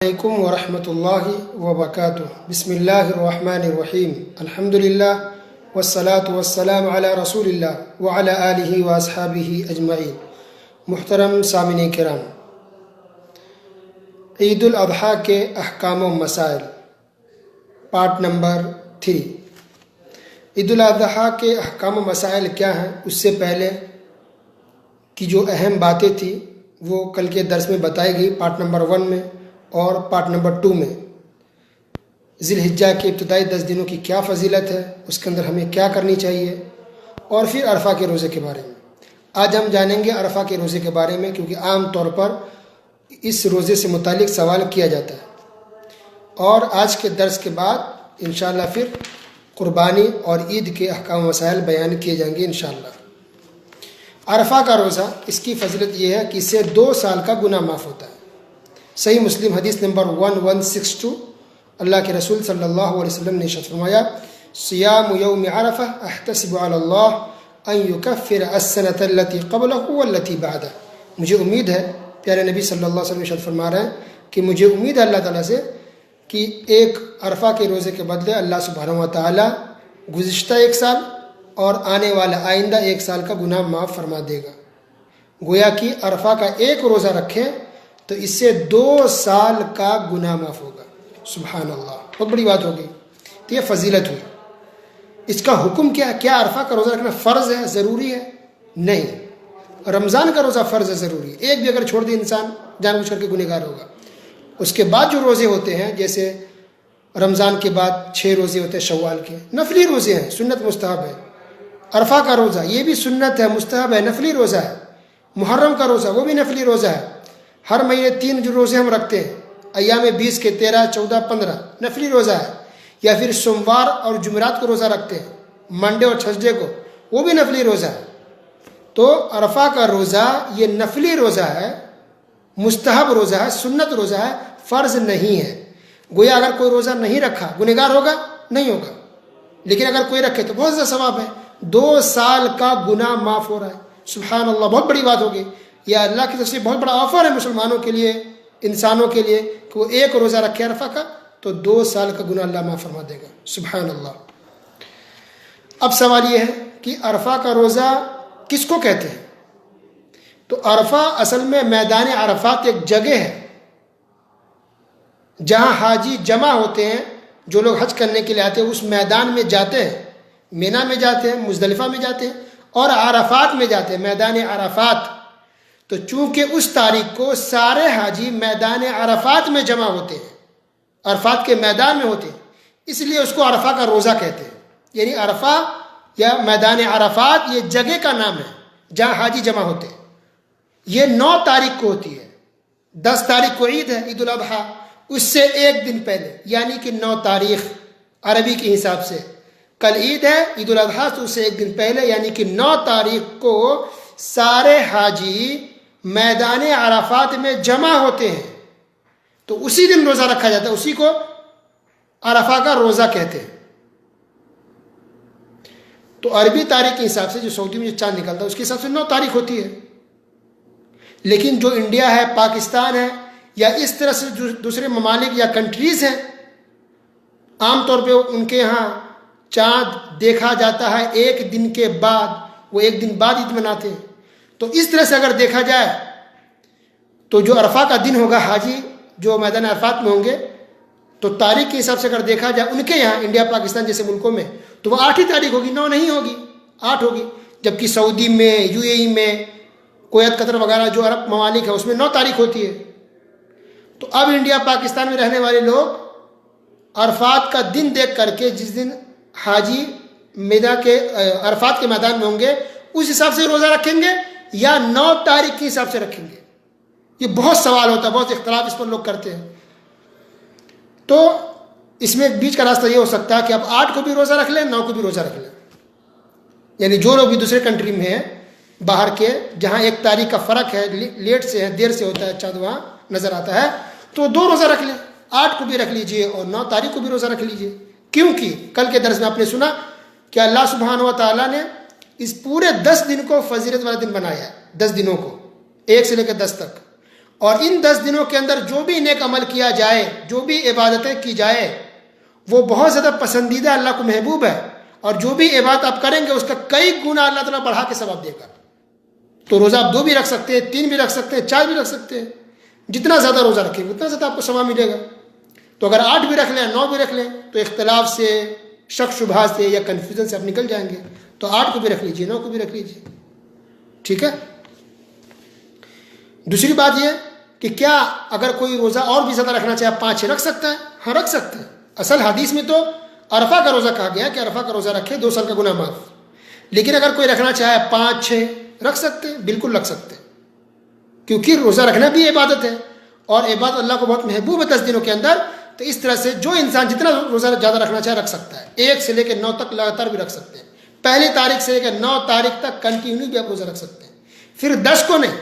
علیکم ورحمۃ اللہ وبرکاتہ۔ بسم اللہ الرحمن الرحیم، الحمد للہ والصلاة والسلام علی رسول اللہ وعلی آلہ واصحابہ اجمعین۔ محترم سامعین کرام، عید الاضحیٰ کے احکام و مسائل پارٹ نمبر 3۔ عید الاضحیٰ کے احکام و مسائل کیا ہیں، اس سے پہلے کی جو اہم باتیں تھیں وہ کل کے درس میں بتائی گئی، پارٹ نمبر 1 میں اور پارٹ نمبر 2 میں۔ ذی الحجہ کے ابتدائی 10 دنوں کی کیا فضیلت ہے، اس کے اندر ہمیں کیا کرنی چاہیے، اور پھر عرفہ کے روزے کے بارے میں۔ آج ہم جانیں گے عرفہ کے روزے کے بارے میں، کیونکہ عام طور پر اس روزے سے متعلق سوال کیا جاتا ہے، اور آج کے درس کے بعد انشاءاللہ پھر قربانی اور عید کے احکام و مسائل بیان کیے جائیں گے انشاءاللہ۔ عرفہ کا روزہ، اس کی فضیلت یہ ہے کہ اس سے 2 سال کا گناہ معاف ہوتا ہے۔ صحیح مسلم حدیث نمبر 1162، اللہ کے رسول صلی اللہ علیہ وسلم نے ارشاد فرمایا، صیام یوم عرفہ احتسب علی اللہ ان یکفر السنۃ التي قبلہ والتي بعدہ۔ مجھے امید ہے، پیارے نبی صلی اللہ علیہ وسلم ارشاد فرما رہے ہیں کہ مجھے امید ہے اللہ تعالیٰ سے کہ ایک عرفہ کے روزے کے بدلے اللہ سبحانہ و تعالیٰ گزشتہ 1 سال اور آنے والا آئندہ 1 سال کا گناہ معاف فرما دے گا۔ گویا کہ عرفہ کا ایک روزہ رکھیں تو اس سے 2 سال کا گناہ معاف ہوگا۔ سبحان اللہ، بہت بڑی بات ہوگی۔ تو یہ فضیلت ہوئی۔ اس کا حکم کیا ہے؟ کیا عرفہ کا روزہ رکھنا فرض ہے، ضروری ہے؟ نہیں۔ رمضان کا روزہ فرض ہے، ضروری ہے۔ ایک بھی اگر چھوڑ دے انسان جان بوجھ کر کے گنہگار ہوگا۔ اس کے بعد جو روزے ہوتے ہیں، جیسے رمضان کے بعد 6 روزے ہوتے ہیں شوال کے، نفلی روزے ہیں، سنت مستحب ہے۔ عرفہ کا روزہ یہ بھی سنت ہے، مستحب ہے، نفلی روزہ ہے۔ محرم کا روزہ وہ بھی نفلی روزہ ہے۔ ہر مہینے 3 جو روزے ہم رکھتے ہیں، ایام 20 کے 13، 14، 15 نفلی روزہ ہے، یا پھر سوموار اور جمعرات کو روزہ رکھتے ہیں، منڈے اور تھرسڈے کو، وہ بھی نفلی روزہ ہے۔ تو عرفہ کا روزہ یہ نفلی روزہ ہے، مستحب روزہ ہے، سنت روزہ ہے، فرض نہیں ہے۔ گویا اگر کوئی روزہ نہیں رکھا گنہگار ہوگا؟ نہیں ہوگا، لیکن اگر کوئی رکھے تو بہت زیادہ ثواب ہے۔ 2 سال کا گناہ معاف ہو رہا ہے۔ سبحان اللہ، بہت بڑی بات ہوگی۔ یہ اللہ کی طرف سے بہت بڑا آفر ہے مسلمانوں کے لیے، انسانوں کے لیے، کہ وہ ایک روزہ رکھے عرفہ کا تو 2 سال کا گناہ اللہ معاف فرما دے گا۔ سبحان اللہ۔ اب سوال یہ ہے کہ عرفہ کا روزہ کس کو کہتے ہیں؟ تو عرفہ اصل میں میدان عرفات ایک جگہ ہے جہاں حاجی جمع ہوتے ہیں، جو لوگ حج کرنے کے لیے آتے ہیں اس میدان میں جاتے ہیں، مینا میں جاتے ہیں، مزدلفہ میں جاتے ہیں، اور عرفات میں جاتے ہیں، میدان عرفات۔ تو چونکہ اس تاریخ کو سارے حاجی میدان عرفات میں جمع ہوتے ہیں، عرفات کے میدان میں ہوتے ہیں، اس لیے اس کو عرفہ کا روزہ کہتے ہیں۔ یعنی عرفہ یا میدان عرفات یہ جگہ کا نام ہے جہاں حاجی جمع ہوتے ہیں۔ یہ 9 تاریخ کو ہوتی ہے۔ 10 تاریخ کو عید ہے، عید الاضحیٰ، اس سے 1 دن پہلے یعنی کہ 9 تاریخ عربی کے حساب سے۔ کل عید ہے، عید الاضحیٰ، تو اس سے 1 دن پہلے یعنی کہ 9 تاریخ کو سارے حاجی میدان عرفات میں جمع ہوتے ہیں، تو اسی دن روزہ رکھا جاتا ہے، اسی کو عرفہ کا روزہ کہتے ہیں۔ تو عربی تاریخ کے حساب سے جو سعودی میں جو چاند نکلتا ہے اس کے حساب سے 9 تاریخ ہوتی ہے، لیکن جو انڈیا ہے، پاکستان ہے، یا اس طرح سے جو دوسرے ممالک یا کنٹریز ہیں، عام طور پہ ان کے ہاں چاند دیکھا جاتا ہے 1 دن کے بعد، وہ 1 دن بعد عید مناتے ہیں۔ تو اس طرح سے اگر دیکھا جائے تو جو عرفہ کا دن ہوگا، حاجی جو میدان عرفات میں ہوں گے، تو تاریخ کے حساب سے اگر دیکھا جائے ان کے یہاں انڈیا، پاکستان جیسے ملکوں میں، تو وہ 8 ہی تاریخ ہوگی، 9 نہیں ہوگی، 8 ہوگی۔ جبکہ سعودی میں، UAE میں، کویت، قطر وغیرہ جو عرب ممالک ہے اس میں 9 تاریخ ہوتی ہے۔ تو اب انڈیا، پاکستان میں رہنے والے لوگ عرفات کا دن دیکھ کر کے، جس دن حاجی عرفات کے میدان میں ہوں گے، اس حساب سے روزہ رکھیں گے یا 9 تاریخ کے حساب سے رکھیں گے؟ یہ بہت سوال ہوتا ہے، بہت اختلاف اس پر لوگ کرتے ہیں۔ تو اس میں بیچ کا راستہ یہ ہو سکتا ہے کہ اب 8 کو بھی روزہ رکھ لیں، 9 کو بھی روزہ رکھ لیں۔ یعنی جو لوگ بھی دوسرے کنٹری میں ہیں، باہر کے، جہاں 1 تاریخ کا فرق ہے، لیٹ سے ہے، دیر سے ہوتا ہے، چاند وہاں نظر آتا ہے، تو 2 روزہ رکھ لیں، 8 کو بھی رکھ لیجئے اور 9 تاریخ کو بھی روزہ رکھ لیجئے۔ کیونکہ کل کے درس میں آپ نے سنا کہ اللہ سبحانہ و تعالیٰ نے اس پورے 10 دن کو فضیلت والا دن بنایا ہے، 10 دنوں کو، 1 سے لے کر 10 تک، اور ان 10 دنوں کے اندر جو بھی نیک عمل کیا جائے، جو بھی عبادتیں کی جائے، وہ بہت زیادہ پسندیدہ، اللہ کو محبوب ہے، اور جو بھی عبادت آپ کریں گے اس کا کئی گنا اللہ تعالیٰ بڑھا کے ثواب دے گا۔ تو روزہ آپ 2 بھی رکھ سکتے ہیں، 3 بھی رکھ سکتے ہیں، 4 بھی رکھ سکتے ہیں، جتنا زیادہ روزہ رکھیں اتنا زیادہ آپ کو ثواب ملے گا۔ تو اگر 8 بھی رکھ لیں، 9 بھی رکھ لیں، تو اختلاف سے، شک شبہ سے یا کنفیوژن سے آپ نکل جائیں گے۔ تو 8 کو بھی رکھ لیجئے، 9 کو بھی رکھ لیجئے، ٹھیک ہے۔ دوسری بات یہ کہ کیا اگر کوئی روزہ اور بھی زیادہ رکھنا چاہے 5 رکھ سکتا ہے؟ ہاں رکھ سکتا ہے۔ اصل حدیث میں تو عرفہ کا روزہ کہا گیا کہ عرفہ کا روزہ رکھے 2 سال کا گناہ معاف، لیکن اگر کوئی رکھنا چاہے 5 6 رکھ سکتے ہیں، بالکل رکھ سکتے ہیں، کیونکہ روزہ رکھنا بھی عبادت ہے، اور عبادت اللہ کو بہت محبوب ہے 10 دنوں کے اندر۔ تو اس طرح سے جو انسان جتنا روزہ زیادہ رکھنا چاہے رکھ سکتا ہے، 1 سے لے کے 9 تک لگاتار بھی رکھ سکتے ہیں، 1 تاریخ سے لے کے 9 تاریخ تک کنٹینیو بھی آپ روزہ رکھ سکتے ہیں۔ پھر 10 کو نہیں،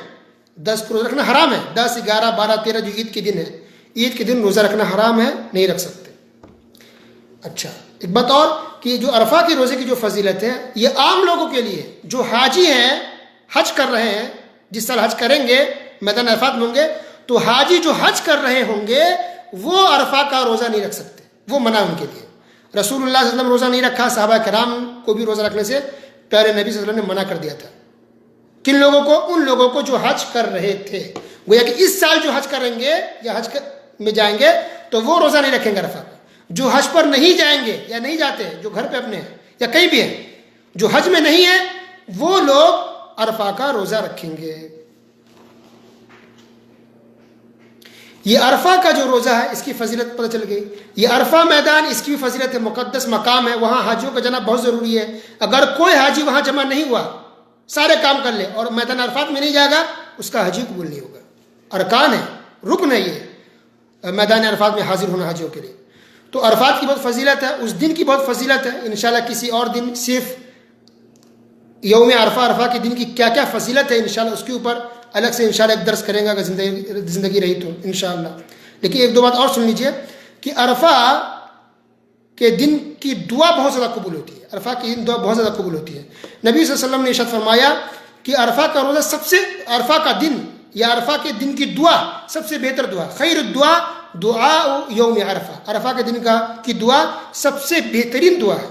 10 کو روزہ رکھنا حرام ہے، 10 11 12 13 جو عید کے دن ہے، عید کے دن روزہ رکھنا حرام ہے، نہیں رکھ سکتے۔ اچھا ایک بات اور کہ جو عرفہ کے روزے کی جو فضیلت ہے یہ عام لوگوں کے لیے، جو حاجی ہیں، حج کر رہے ہیں، جس سال حج کریں گے میدان عرفات میں ہوں گے، تو حاجی جو حج کر رہے ہوں گے وہ عرفہ کا روزہ نہیں رکھ سکتے، وہ منع ان کے لیے۔ رسول اللہ صلی اللہ علیہ وسلم روزہ نہیں رکھا، صحابہ کرام کو بھی روزہ رکھنے سے پیارے نبی صلی اللہ علیہ وسلم نے منع کر دیا تھا۔ کن لوگوں کو؟ ان لوگوں کو جو حج کر رہے تھے، گویا کہ اس سال جو حج کریں گے یا حج میں جائیں گے تو وہ روزہ نہیں رکھیں گے عرفہ کا۔ جو حج پر نہیں جائیں گے یا نہیں جاتے، جو گھر پہ اپنے ہیں یا کہیں بھی ہیں، جو حج میں نہیں ہے، وہ لوگ عرفہ کا روزہ رکھیں گے۔ یہ عرفہ کا جو روزہ ہے اس کی فضیلت پتہ چل گئی۔ یہ عرفہ میدان، اس کی بھی فضیلت ہے، مقدس مقام ہے، وہاں حاجیوں کا جانا بہت ضروری ہے۔ اگر کوئی حاجی وہاں جمع نہیں ہوا، سارے کام کر لے اور میدان عرفات میں نہیں جائے گا، اس کا حج قبول نہیں ہوگا۔ ارکان ہے، رکن ہے یہ میدان عرفات میں حاضر ہونا حاجیوں کے لیے۔ تو عرفات کی بہت فضیلت ہے، اس دن کی بہت فضیلت ہے۔ انشاءاللہ کسی اور دن صرف یوم عرفہ کے دن کی کیا کیا فضیلت ہے انشاءاللہ اس کے اوپر الگ سے انشاءاللہ ایک درس کریں گا اگر زندگی رہی تو انشاءاللہ۔ لیکن ایک دو بات اور سن لیجئے کہ عرفہ کے دن کی دعا بہت زیادہ قبول ہوتی ہے، عرفہ کی دن دعا بہت زیادہ قبول ہوتی ہے۔ نبی صلی اللہ علیہ وسلم نے ارشاد فرمایا کہ عرفہ کا روزہ عرفہ کا دن یا عرفہ کے دن کی دعا سب سے بہتر دعا، خیر الدعا دعا یوم عرفہ، عرفہ کے دن کی دعا سب سے بہترین دعا ہے۔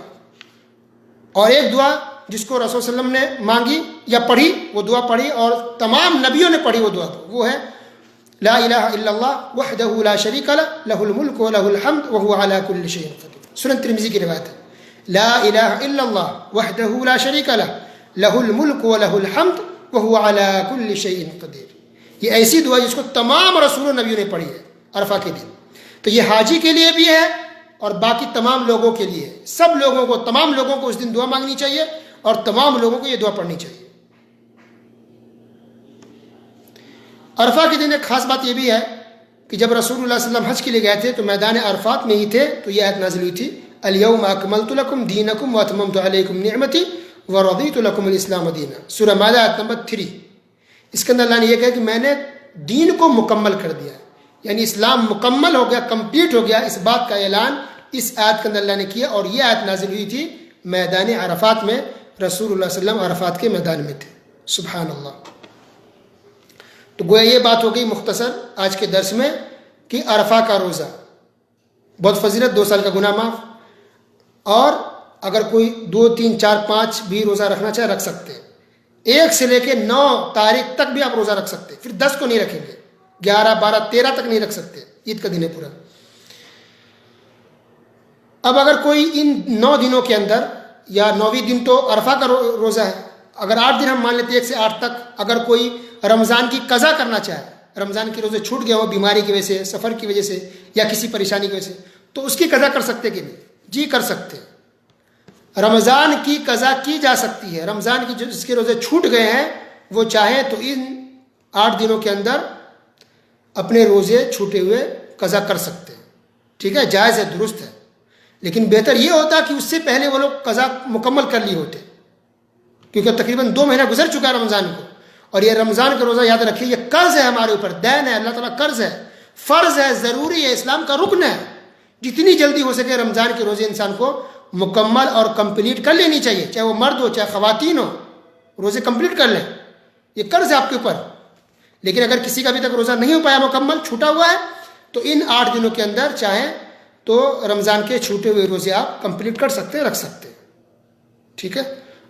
اور ایک دعا جس کو رسول صلی اللہ علیہ وسلم نے مانگی یا پڑھی، وہ دعا پڑھی اور تمام نبیوں نے پڑھی وہ دعا، وہ ہے لا الہ الا اللہ وحدہ لا شریک لہ لہ الملک ولہ الحمد وہو علی کل شیء قدیر۔ سنن ترمذی کی روایت ہے، لا الہ الا اللہ وحدہ لا شریک لہ لہ الملک ولہ الحمد وہو علی کل شیء قدیر۔ یہ ایسی دعا جس کو تمام رسولوں نبیوں نے پڑھی ہے عرفہ کے دن۔ تو یہ حاجی کے لیے بھی ہے اور باقی تمام لوگوں کے لیے، سب لوگوں کو، تمام لوگوں کو اس دن دعا مانگنی چاہیے اور تمام لوگوں کو یہ دعا پڑھنی چاہیے۔ عرفہ کے دن ایک خاص بات یہ بھی ہے کہ جب رسول اللہ صلی اللہ علیہ وسلم حج کے لیے گئے تھے تو میدان عرفات میں ہی تھے تو یہ آیت نازل ہوئی تھی، الیوم اکملت لکم دینکم واتممت علیکم نعمتی ورضیت لکم الاسلام دینا، سورہ مائدہ آیت نمبر 3۔ اس کے اندر اللہ نے یہ کہا کہ میں نے دین کو مکمل کر دیا، یعنی اسلام مکمل ہو گیا، کمپلیٹ ہو گیا۔ اس بات کا اعلان اس آیت کے اندر اللہ نے کیا، اور یہ آیت نازل ہوئی تھی میدان عرفات میں، رسول اللہ صلی اللہ علیہ وسلم عرفات کے میدان میں تھے۔ سبحان اللہ۔ تو گویا یہ بات ہو گئی مختصر آج کے درس میں کہ عرفہ کا روزہ بہت فضیلت، 2 سال کا گناہ معاف، اور اگر کوئی 2 3 4 5 بھی روزہ رکھنا چاہے رکھ سکتے ہیں، 1 سے لے کے 9 تاریخ تک بھی آپ روزہ رکھ سکتے ہیں، پھر 10 کو نہیں رکھیں گے، 11 12 13 تک نہیں رکھ سکتے، عید کا دن ہے پورا۔ اب اگر کوئی ان 9 دنوں کے اندر یا 9ویں دن تو عرفہ کا روزہ ہے، اگر 8 دن ہم مان لیتے ہیں 1 سے 8 تک، اگر کوئی رمضان کی قضا کرنا چاہے، رمضان کے روزے چھوٹ گئے ہو بیماری کی وجہ سے، سفر کی وجہ سے یا کسی پریشانی کی وجہ سے، تو اس کی قضا کر سکتے کہ نہیں؟ جی کر سکتے۔ رمضان کی قضا کی جا سکتی ہے، رمضان کی جس کے روزے چھوٹ گئے ہیں وہ چاہیں تو ان 8 دنوں کے اندر اپنے روزے چھوٹے ہوئے قضا کر سکتے ہیں، ٹھیک ہے، جائز ہے، درست ہے۔ لیکن بہتر یہ ہوتا کہ اس سے پہلے وہ لوگ قضا مکمل کر لی ہوتے، کیونکہ تقریباً 2 مہینہ گزر چکا ہے رمضان کو، اور یہ رمضان کا روزہ یاد رکھیے یہ قرض ہے ہمارے اوپر، دین ہے، اللہ تعالیٰ قرض ہے، فرض ہے، ضروری ہے، اسلام کا رکن ہے۔ جتنی جلدی ہو سکے رمضان کے روزے انسان کو مکمل اور کمپلیٹ کر لینی چاہیے، چاہے وہ مرد ہو چاہے خواتین ہو، روزے کمپلیٹ کر لیں، یہ قرض ہے آپ کے اوپر۔ لیکن اگر کسی کا ابھی تک روزہ نہیں ہو پایا مکمل، چھوٹا ہوا ہے، تو ان 8 دنوں کے اندر چاہیں تو رمضان کے چھوٹے ہوئے روزے آپ کمپلیٹ کر سکتے ہیں، رکھ سکتے ہیں. ٹھیک ہے.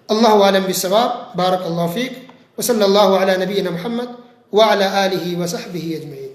اللہ عالم بالصواب. بارک اللہ فیک. وصلی اللہ علی نبینا محمد وعلی آلہ وصحبہ اجمعین.